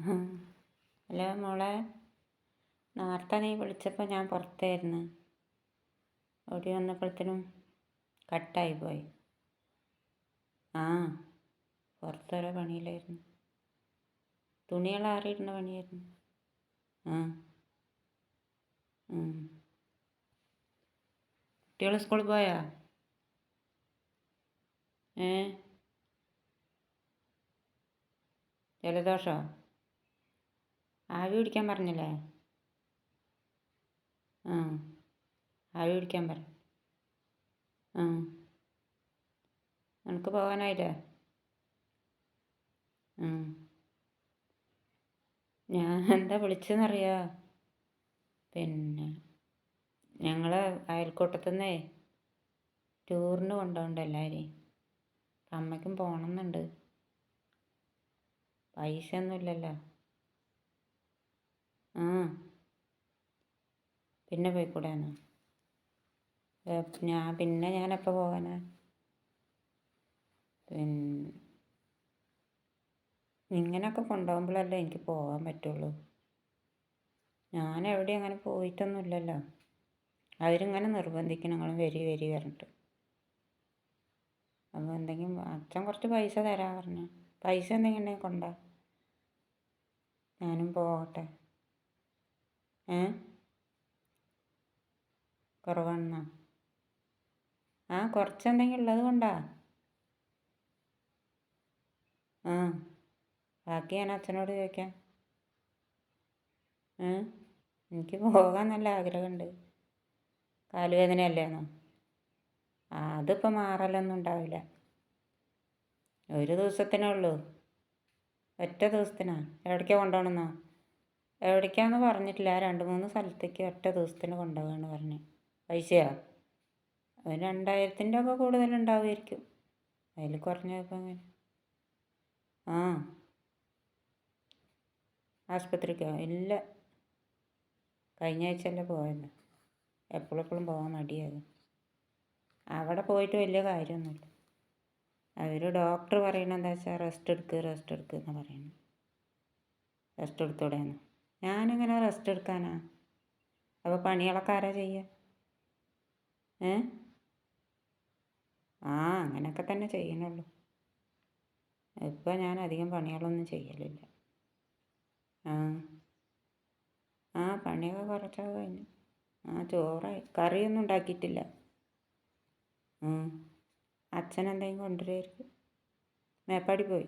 Hello മോളെ, നേരത്തെ നീ വിളിച്ചപ്പോൾ ഞാൻ പുറത്തായിരുന്നു. ഓടി വന്നപ്പോഴത്തേനും കട്ടായി പോയി. പുറത്തോരോ പണിയിലായിരുന്നു. തുണികൾ ആറിയിടുന്ന പണിയായിരുന്നു. കുട്ടികൾ സ്കൂളിൽ പോയാ? ജലദോഷമോ? ആവി പിടിക്കാൻ പറഞ്ഞില്ലേ? ആവി പിടിക്കാൻ പറ. നിനക്ക് പോകാനായില്ലേ? ഞാൻ എന്താ വിളിച്ചതെന്നറിയോ? പിന്നെ ഞങ്ങൾ അയൽക്കൂട്ടത്തുനിന്നേ ടൂറിന് കൊണ്ടുപോകണ്ട എല്ലാവരെയും. അമ്മയ്ക്കും പോകണമെന്നുണ്ട്. പൈസ ഒന്നുമില്ലല്ലോ. പിന്നെ പോയിക്കൂടെയാണോ? ഞാനെപ്പോൾ പോകാനാ? ഇങ്ങനെയൊക്കെ കൊണ്ടുപോകുമ്പോഴല്ലേ എനിക്ക് പോകാൻ പറ്റുള്ളൂ. ഞാൻ എവിടെയും അങ്ങനെ പോയിട്ടൊന്നുമില്ലല്ലോ. അവരിങ്ങനെ നിർബന്ധിക്കണം, നിങ്ങൾ വരി പറഞ്ഞിട്ട്. അപ്പോൾ എന്തെങ്കിലും അച്ഛൻ കുറച്ച് പൈസ തരാൻ പറഞ്ഞു. പൈസ എന്തെങ്കിലും ഉണ്ടെങ്കിൽ കൊണ്ടാ, ഞാനും പോകട്ടെ. കുറവാണെന്നോ? കുറച്ചെന്തെങ്കിലും ഉള്ളത് കൊണ്ടാ. ബാക്കി ഞാൻ അച്ഛനോട് ചോദിക്കാം. എനിക്ക് പോകാൻ നല്ല ആഗ്രഹമുണ്ട്. കാലുവേദനയല്ലേന്നോ? അതിപ്പോൾ മാറലൊന്നും ഉണ്ടാവില്ല. ഒരു ദിവസത്തിനേ ഉള്ളൂ. ഒറ്റ ദിവസത്തിനാ. എവിടേക്കാണ് കൊണ്ടുപോകണമെന്നോ? എവിടേക്കാന്ന് പറഞ്ഞിട്ടില്ല. 2-3 സ്ഥലത്തേക്ക് ഒറ്റ ദിവസത്തിന് കൊണ്ടുപോകാമെന്ന് പറഞ്ഞു. പൈസയോ? 2000-ൻ്റെ ഒക്കെ കൂടുതലുണ്ടാവുമായിരിക്കും. അതിൽ കുറഞ്ഞപ്പോൾ അങ്ങനെ. ആസ്പത്രിക്കോ? ഇല്ല, കഴിഞ്ഞ ആഴ്ചയല്ലേ പോയത്. എപ്പോഴെപ്പോഴും പോകാൻ മടിയാകും. അവിടെ പോയിട്ട് വലിയ കാര്യമൊന്നുമില്ല. അവർ ഡോക്ടർ പറയണത് എന്താ വെച്ചാൽ റെസ്റ്റ് എടുക്കുക എന്ന് പറയുന്നു. റെസ്റ്റ് എടുത്തൂടെയെന്ന്. ഞാനെങ്ങനെ റെസ്റ്റ് എടുക്കാനാ? അപ്പോൾ പണികളൊക്കെ ആരാ ചെയ്യുക? അങ്ങനെയൊക്കെ തന്നെ ചെയ്യണുള്ളൂ. ഇപ്പം ഞാൻ അധികം പണികളൊന്നും ചെയ്യലില്ല. പണിയൊക്കെ കുറച്ചൊക്കെ കഴിഞ്ഞു. ചോറായി. കറിയൊന്നും ഉണ്ടാക്കിയിട്ടില്ല. അച്ഛൻ എന്തെങ്കിലും കൊണ്ടുവരുമായിരിക്കും. മേപ്പാടി പോയി.